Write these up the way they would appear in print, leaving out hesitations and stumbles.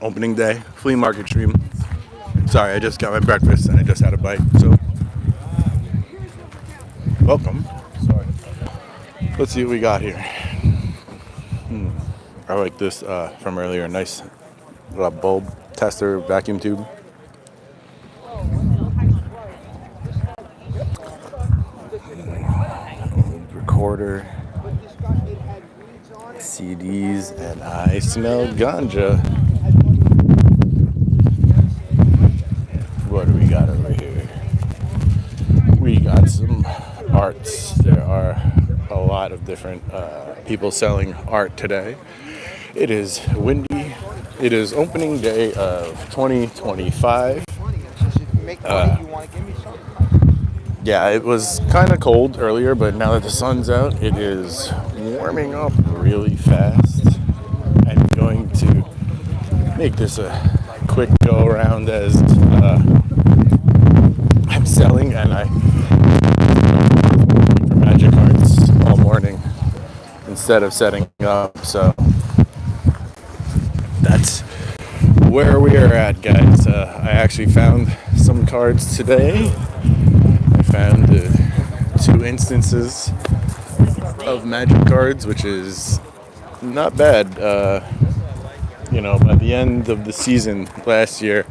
opening day flea market stream. Sorry, I just got my breakfast and I just had a bite, so welcome. Sorry. Let's see what we got here. I like this from earlier. Nice bulb tester vacuum tube. Recorder. CDs, and I smell ganja. What do we got over here? We got some arts. There are a lot of different people selling art today. It is windy. It is opening day of 2025. Yeah, it was kind of cold earlier, but now that the sun's out, it is warming up really fast. I'm going to make this a quick go around as I'm selling, and I for magic cards all morning instead of setting up. So that's where we are at, guys. I actually found some cards today. I found 2 instances of magic cards, which is not bad. By the end of the season last year,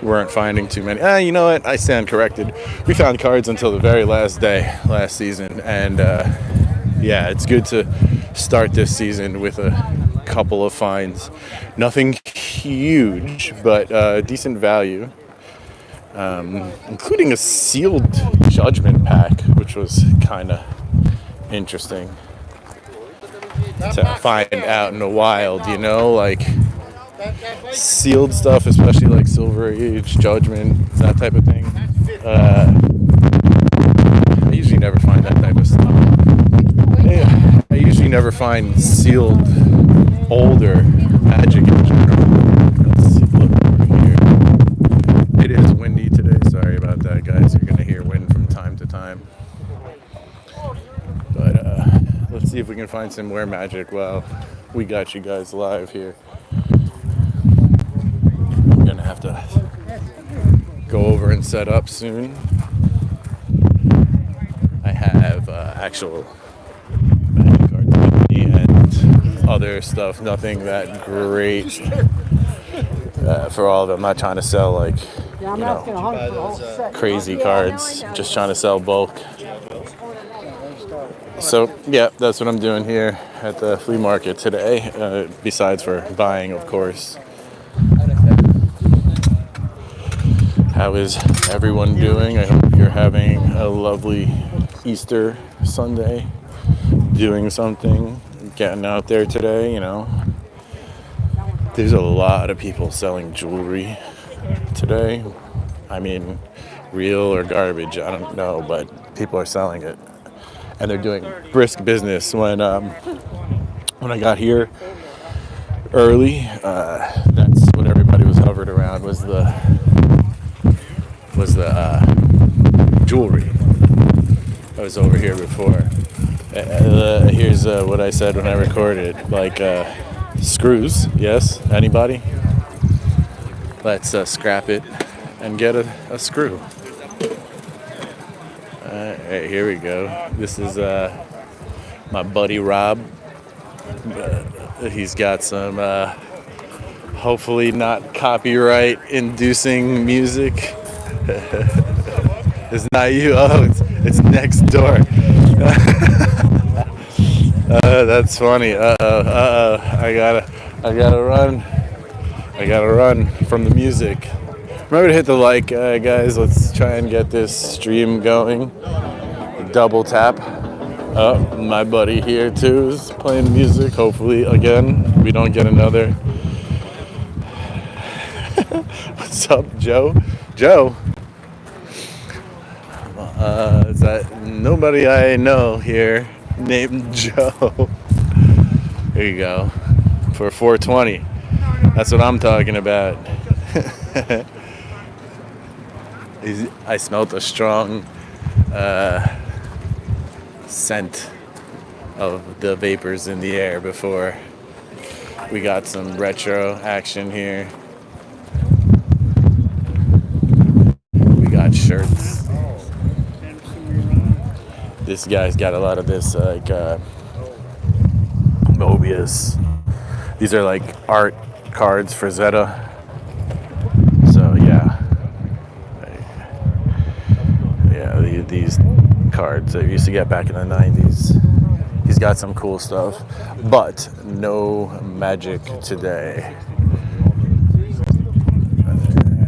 we weren't finding too many. You know what? I stand corrected. We found cards until the very last day last season, and it's good to start this season with a couple of finds. Nothing huge, but decent value. Including a sealed judgment pack, which was kind of interesting to find out in the wild, like sealed stuff, especially like Silver Age, Judgment, that type of thing. I usually never find that type of stuff. I usually never find sealed older magic in general. Let's see, look over here. It is windy today. Sorry about that, guys. You're gonna hear wind from time to time. But let's see if we can find some Wear Magic while we got you guys live here. I'm gonna have to go over and set up soon. I have actual magic cards with me and other stuff. Nothing that great for all of them. I'm not trying to sell crazy cards. Just trying to sell bulk. So, yeah, that's what I'm doing here at the flea market today, besides for buying, of course. How is everyone doing? I hope you're having a lovely Easter Sunday, doing something, getting out there today, There's a lot of people selling jewelry today. I mean, real or garbage, I don't know, but people are selling it. And they're doing brisk business. When I got here early, that's what everybody was hovered around was the jewelry. I was over here before. Here's what I said when I recorded, screws. Yes, anybody? Let's scrap it and get a screw. Alright, here we go. This is my buddy Rob. He's got some hopefully not copyright inducing music. It's not you. Oh, it's next door. That's funny. I gotta run. I gotta run from the music. Remember to hit the like, guys. Let's try and get this stream going. Double tap. Oh, my buddy here too is playing music. Hopefully, again, we don't get another. What's up, Joe? Joe? Is that nobody I know here named Joe? Here you go. For 420. That's what I'm talking about. I smelled a strong scent of the vapors in the air before We got some retro action here. We got shirts. This guy's got a lot of this like Mobius. These are like art cards for Zeta. So yeah, these cards that we used to get back in the 90s. He's got some cool stuff, but no magic today.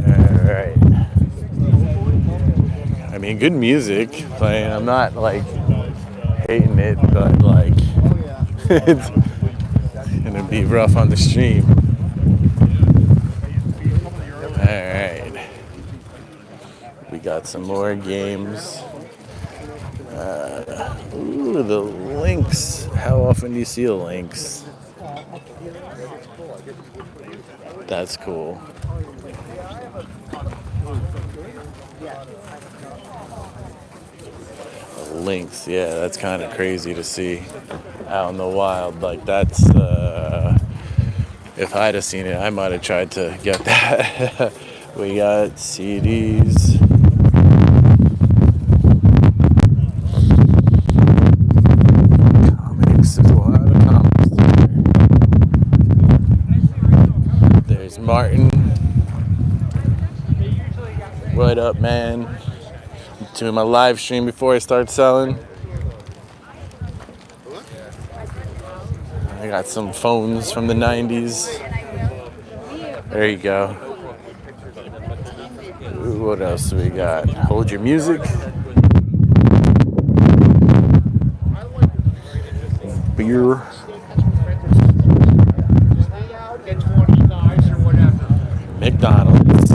Alright. I mean, good music playing. I'm not like hating it, but like it's gonna be rough on the stream. Alright. We got some more games. Ooh, the Lynx. How often do you see a Lynx? That's cool. A Lynx, yeah, that's kind of crazy to see out in the wild. Like that's, if I'd have seen it, I might have tried to get that. We got CDs. Martin, what up, man? To my live stream before I start selling. I got some phones from the 90s. There you go. Ooh, what else do we got? Hold Your Music. Beer. McDonald's,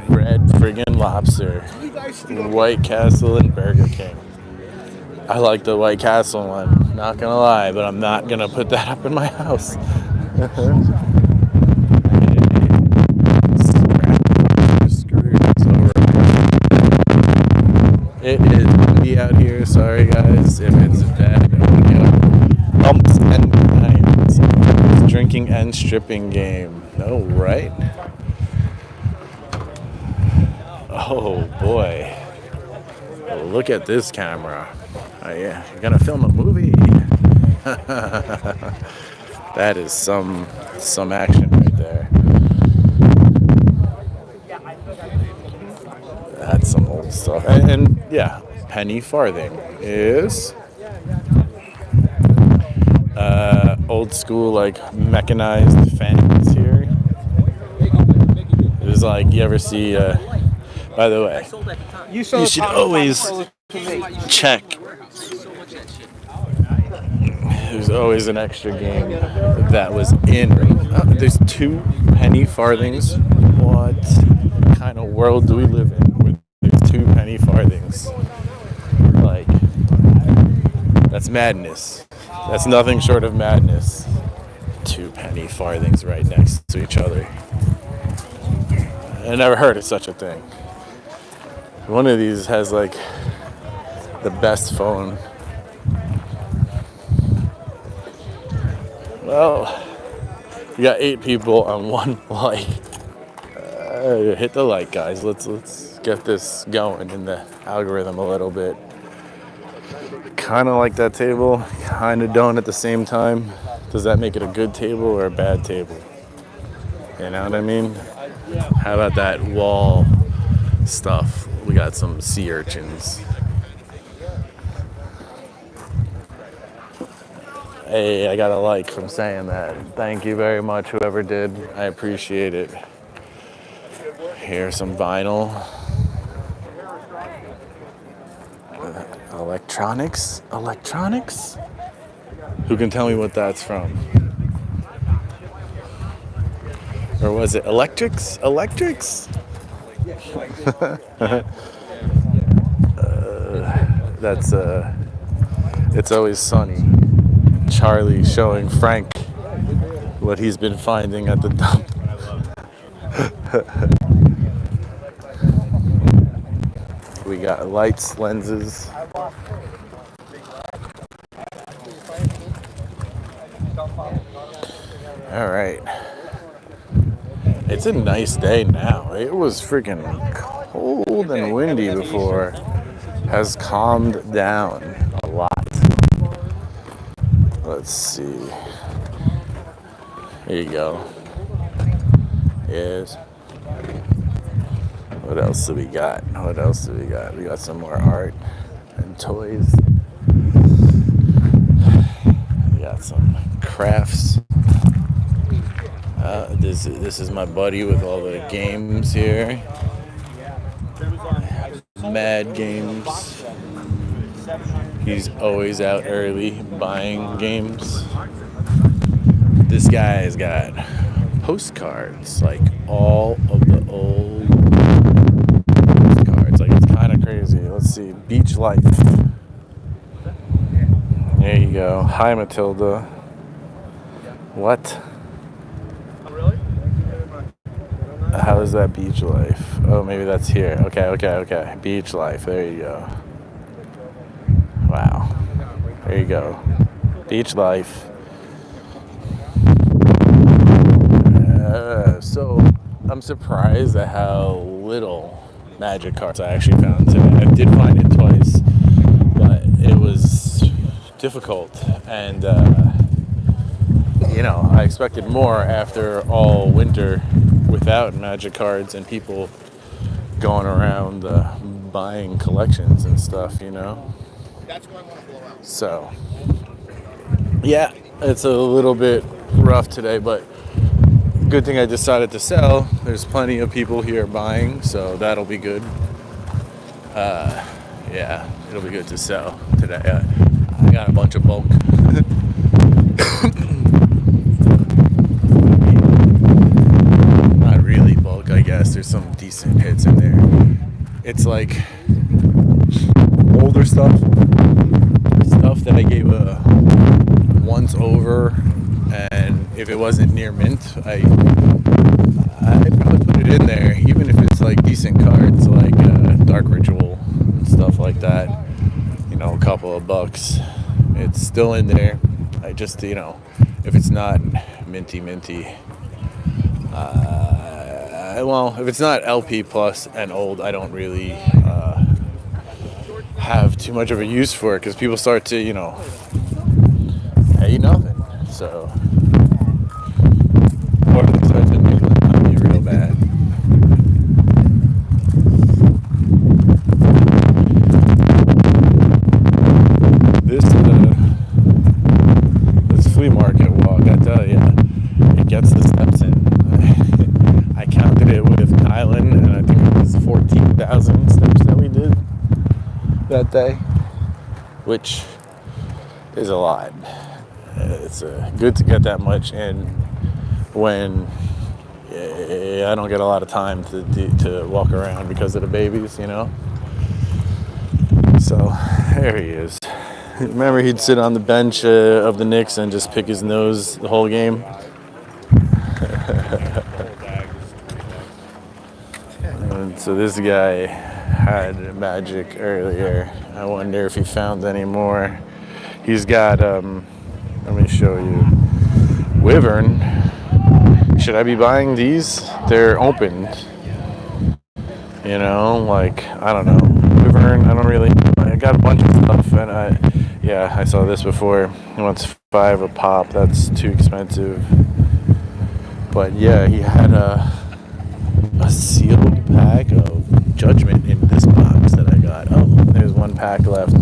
Bread friggin' Lobster, White Castle, and Burger King. I like the White Castle one, not gonna lie, but I'm not gonna put that up in my house. It is windy out here, sorry guys if it's bad audio. Umps and nines. Drinking and stripping game. No, right? Oh boy. Look at this camera. Oh yeah, you're gonna film a movie. That is some action right there. That's some old stuff. And yeah, penny farthing is old school, like mechanized fans here. It was like, you ever see, by the way, you should always check. There's always an extra game that was in. There's 2 penny farthings. What kind of world do we live in where there's 2 penny farthings? Like, that's madness. That's nothing short of madness. 2 penny farthings right next to each other. I never heard of such a thing. One of these has like the best phone. Well, we got 8 people on 1 like. Hit the like, guys. Let's get this going in the algorithm a little bit. Kind of like that table, kind of don't at the same time. Does that make it a good table or a bad table? You know what I mean? How about that wall stuff? We got some sea urchins. Hey, I got a like from saying that. Thank you very much, whoever did. I appreciate it. Here's some vinyl. Electronics? Who can tell me what that's from? Or was it electrics? That's It's Always Sunny. Charlie showing Frank what he's been finding at the dump. We got lights, lenses. All right. It's a nice day now. It was freaking cold and windy before. Has calmed down a lot. Let's see. Here you go. Yes. What else do we got? What else do we got? We got some more art and toys. We got some crafts. This is my buddy with all the games here. Mad Games. He's always out early buying games. This guy's got postcards, like all of the old postcards. Like, it's kind of crazy. Let's see. Beach Life. There you go. Hi, Matilda. What? How is that Beach Life? Oh, maybe that's here. Okay. Beach Life. There you go. Wow. There you go. Beach Life. So I'm surprised at how little magic cards I actually found today. I did find it twice, but it was difficult, and I expected more after all winter without magic cards and people going around buying collections and stuff, So, yeah, it's a little bit rough today, but good thing I decided to sell. There's plenty of people here buying, so that'll be good. Yeah, it'll be good to sell today. I got a bunch of bulk. Not really bulk, I guess. There's some decent hits in there. It's like older stuff that I gave a once over, and if it wasn't near mint, I'd probably put it in there, even if it's like decent cards like Dark Ritual and stuff like that. A couple of bucks, it's still in there. I just, if it's not minty, if it's not LP plus and old, I don't really have too much of a use for it, because people start to, pay nothing. So, or they start to nickel on me real bad. This flea market walk, I tell you, it gets the steps in. I counted it with Kylan, and I think it was 14,000 steps that we did that day, which is a lot. It's good to get that much in when I don't get a lot of time to walk around because of the babies, So there he is. Remember, he'd sit on the bench of the Knicks and just pick his nose the whole game. And so this guy had magic earlier. I wonder if he found any more. He's got, let me show you, Wyvern. Should I be buying these? They're opened. I don't know. Wyvern, I got a bunch of stuff, and I saw this before. He wants $5 a pop. That's too expensive. But yeah, he had a sealed pack of Judgment in this box that I got. Oh, there's one pack left.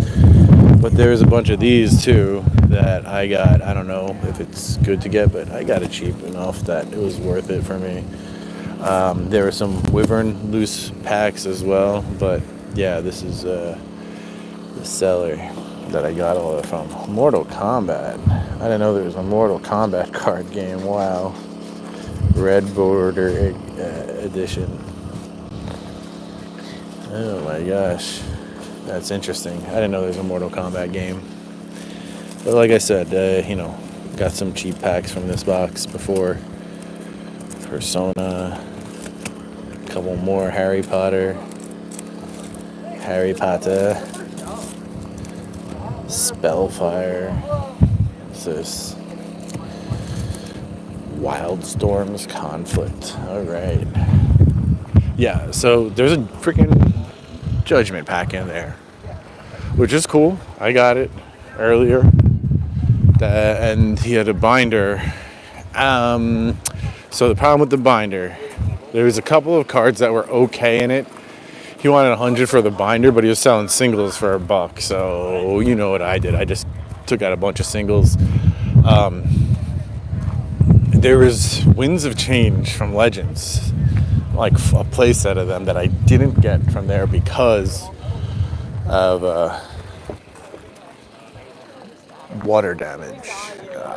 But there's a bunch of these too that I got. I don't know if it's good to get, but I got it cheap enough that it was worth it for me. There were some Wyvern loose packs as well, but yeah, this is the seller that I got all of it from. Mortal Kombat. I didn't know there was a Mortal Kombat card game. Wow. Red border edition. Oh my gosh. That's interesting. I didn't know there was a Mortal Kombat game. But like I said, got some cheap packs from this box before. Persona. A couple more Harry Potter. Spellfire. What's this? Wildstorm's Conflict. All right. Yeah, so there's a freaking Judgment pack in there, which is cool. I got it earlier. And he had a binder. So the problem with the binder, there was a couple of cards that were okay in it. He wanted 100 for the binder, but he was selling singles for $1. So you know what I did. I just took out a bunch of singles. There was Winds of Change from Legends, like a play set of them that I didn't get from there because of water damage.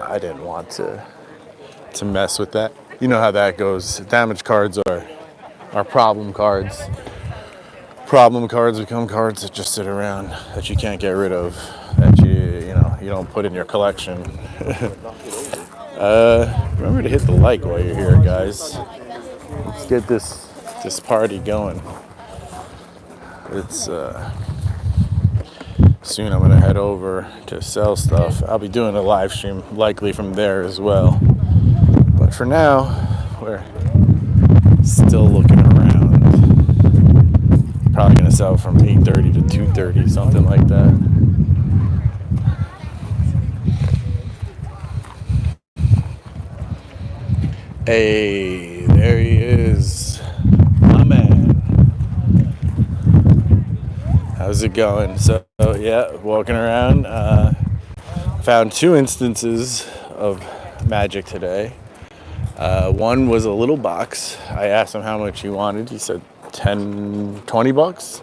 I didn't want to mess with that. You know how that goes. Damage cards are problem cards. Problem cards become cards that just sit around that you can't get rid of, that you don't put in your collection. Remember to hit the like while you're here, guys. Let's get this party going. It's soon I'm gonna head over to sell stuff. I'll be doing a live stream likely from there as well. But for now, we're still looking around. Probably gonna sell from 8:30 to 2:30, something like that. Hey, there he is, my man. How's it going? So yeah, walking around. Found 2 instances of magic today. One was a little box. I asked him how much he wanted. He said $20.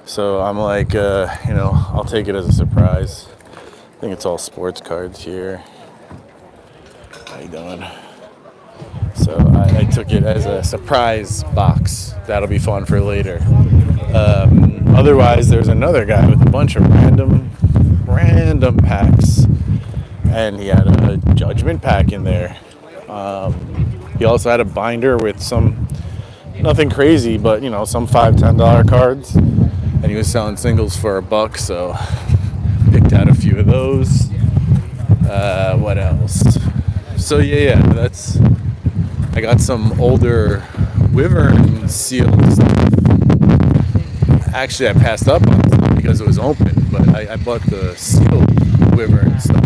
So I'm like, I'll take it as a surprise. I think it's all sports cards here. How you doing? So I took it as a surprise box. That'll be fun for later. Otherwise, there's another guy with a bunch of random packs, and he had a Judgment pack in there. He also had a binder with nothing crazy, but some $5-10 cards, and he was selling singles for $1, so picked out a few of those. What else? So yeah, I got some older Wyvern sealed stuff. Actually, I passed up on it because it was open, but I bought the sealed Wyvern stuff.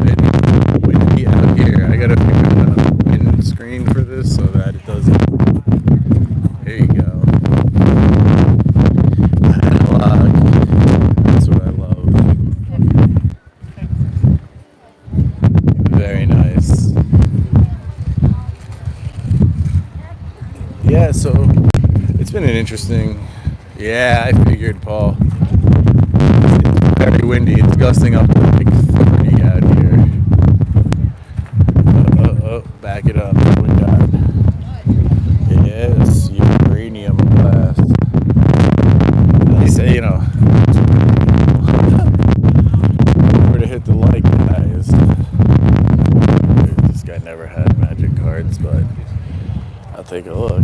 It's windy out here. I gotta figure out a wind screen for this so that it doesn't. There you go. Analog. That's what I love. Very nice. Yeah, so it's been an interesting. Yeah, I figured, Paul. It's very windy. It's gusting up to like 30 out here. Back it up. What we got? Yes, uranium blast. They say, where to hit the like, guys. This guy never had magic cards, but I'll take a look.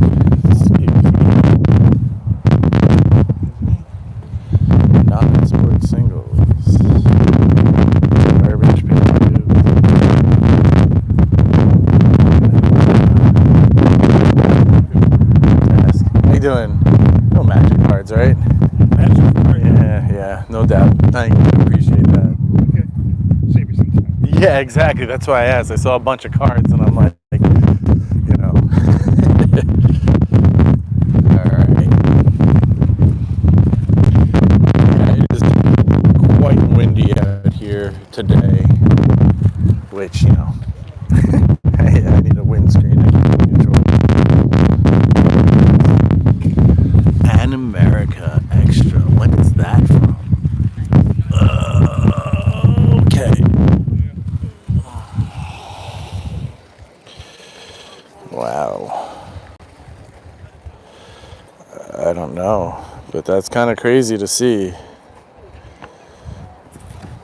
Non-sport singles. Garbage paper. How you doing? No magic cards, right? Magic cards? Yeah, no doubt. Thank you. Appreciate that. Okay. Save you some time. Yeah, exactly. That's why I asked. I saw a bunch of cards and I'm like, today, which I need a windscreen I can control. An America Extra. When is that from? Okay. Wow. I don't know, but that's kind of crazy to see.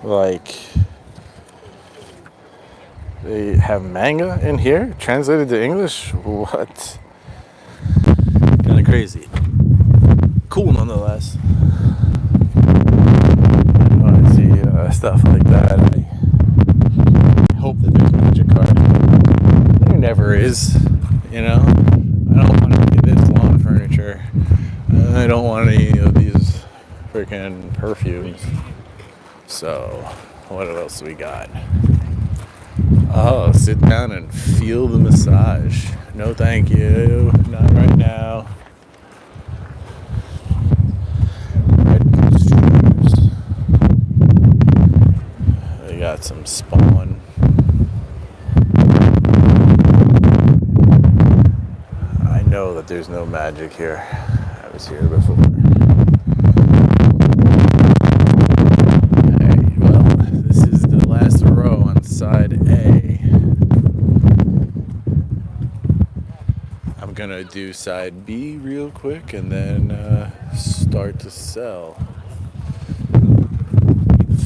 Like, they have manga in here translated to English. What? Kind of crazy. Cool nonetheless. When I see stuff like that, I hope that there's whatever is, you know. I don't want any of this lawn furniture. I don't want any of these freaking perfumes. So, what else we got? Oh, sit down and feel the massage. No, thank you. Not right now. Red shoes. They got some Spawn. I know that there's no magic here. I was here before. Alright, well, this is the last row on side A. I'm gonna do side B real quick and then start to sell.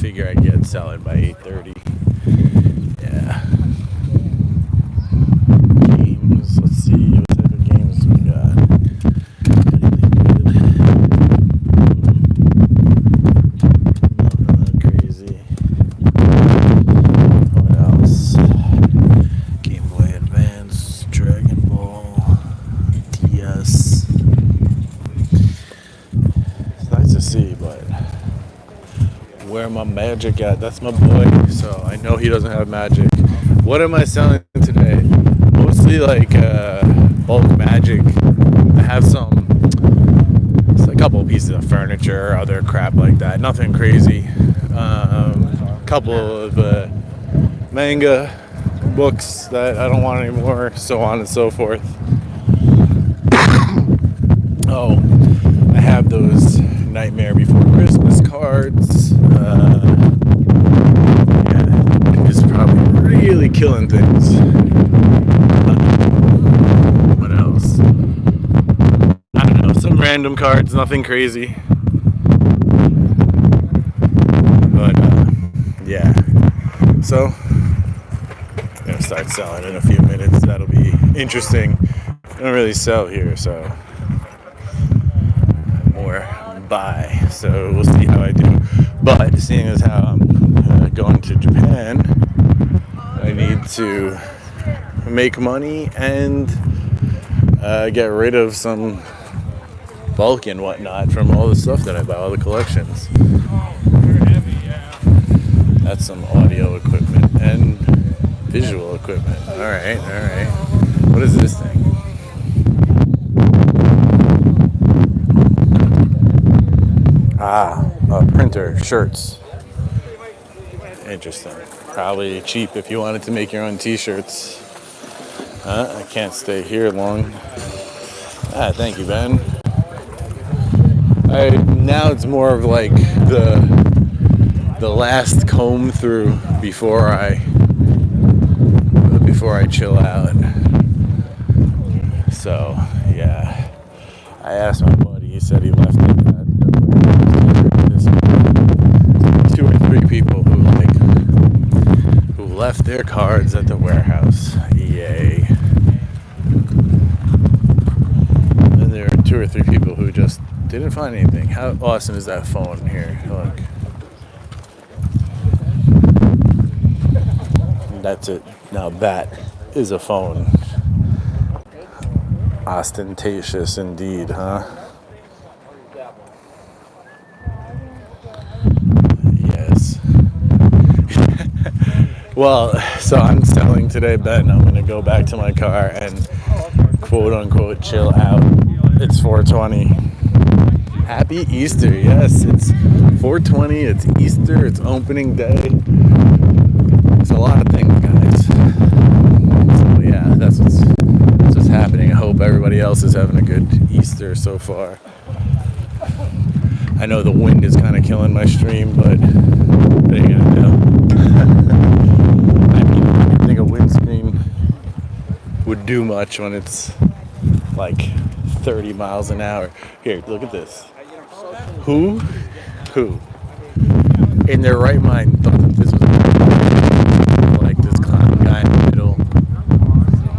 Figure I'd get selling by 8:30. Yeah. Games, let's see what type of games we got. Nothing crazy. What else? Game Boy Advance, Dragon Ball, DS. It's nice to see, but where my magic at? That's my boy, so I know he doesn't have magic. What am I selling today? Mostly like bulk magic. I have a couple pieces of furniture, other crap like that. Nothing crazy. Couple of manga books that I don't want anymore, so on and so forth. Oh, I have those Nightmare Before Christmas cards. Yeah, it's probably really killing things. What else? I don't know, some random cards, nothing crazy. But, yeah. So, I'm gonna start selling in a few minutes. That'll be interesting. I don't really sell here, so more buy. So we'll see how I do. But seeing as how I'm going to Japan, I need to make money and get rid of some bulk and whatnot from all the stuff that I buy, all the collections. That's some audio equipment and visual equipment. Alright. What is this thing? A printer, shirts. Interesting. Probably cheap if you wanted to make your own t-shirts. I can't stay here long. Thank you, Ben. Now it's more of like the last comb through before I chill out. So yeah, I asked my buddy. He said he left it. Two or three people who left their cards at the warehouse. Yay. And there are two or three people who just didn't find anything. How awesome is that phone here? Look. That's it. Now that is a phone. Ostentatious indeed, huh? Yes. Well, so I'm selling today, Ben. I'm going to go back to my car and quote unquote chill out. It's 4:20. Happy Easter. Yes, it's 4:20. It's Easter. It's opening day. It's a lot of things, guys. So yeah, that's what's happening. I hope everybody else is having a good Easter so far. I know the wind is kind of killing my stream, but what are you gonna do? I mean, I didn't think a windscreen would do much when it's like 30 miles an hour. Here, look at this. Who in their right mind thought that this was like this clown guy in the middle?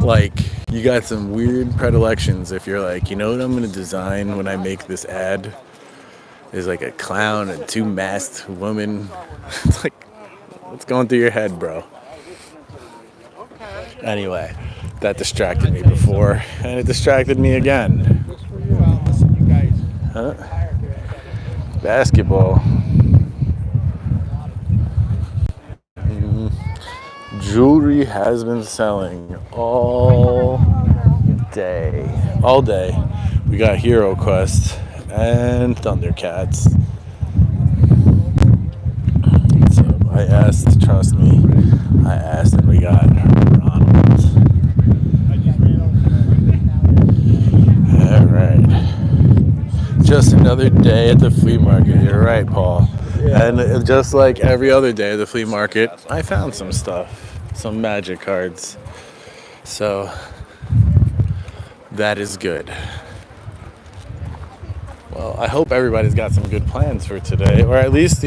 Like, you got some weird predilections if you're like, you know what I'm gonna design when I make this ad? There's like a clown and two masked women. It's like, what's going through your head, bro? Anyway, That distracted me before, and it distracted me again. Huh? Basketball. Jewelry has been selling all day. All day. We got Hero Quest and Thundercats. So I asked, trust me, I asked, and we got Ronald. Alright. Just another day at the flea market. You're right, Paul. And just like every other day at the flea market, I found some stuff, some magic cards. So that is good. Well, I hope everybody's got some good plans for today, or at least,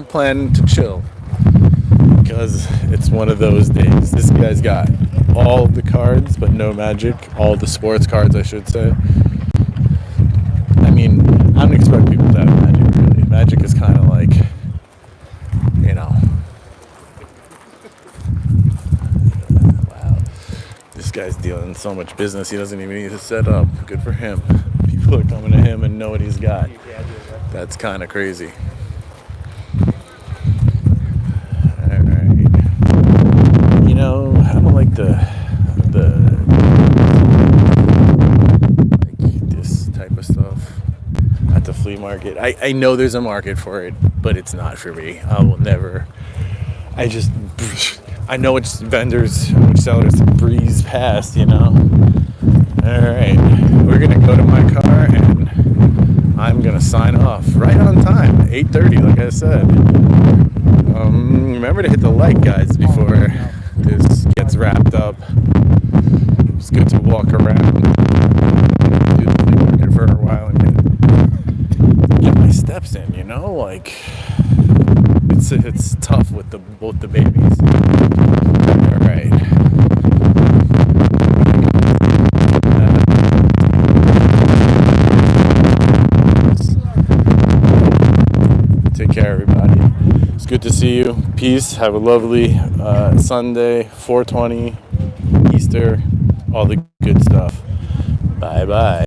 plan to chill. Because it's one of those days. This guy's got all the cards, but no magic. All the sports cards, I should say. I mean, I don't expect people to have magic, really. Magic is kind of like, wow. This guy's dealing so much business, he doesn't even need to set up. Good for him. People are coming to him and know what he's got. That's kind of crazy. Alright. I don't like like this type of stuff at the flea market. I know there's a market for it, but it's not for me. I will never. I know which vendors, which sellers to breeze past, Alright, we're gonna go to my car and I'm gonna sign off right on time, 8:30, like I said. Remember to hit the like, guys, before this gets wrapped up. It's good to walk around, do the flea market for a while and get my steps in, like it's tough with both the babies. All right. Take care, everybody. It's good to see you. Peace. Have a lovely Sunday, 420, Easter, all the good stuff. Bye-bye.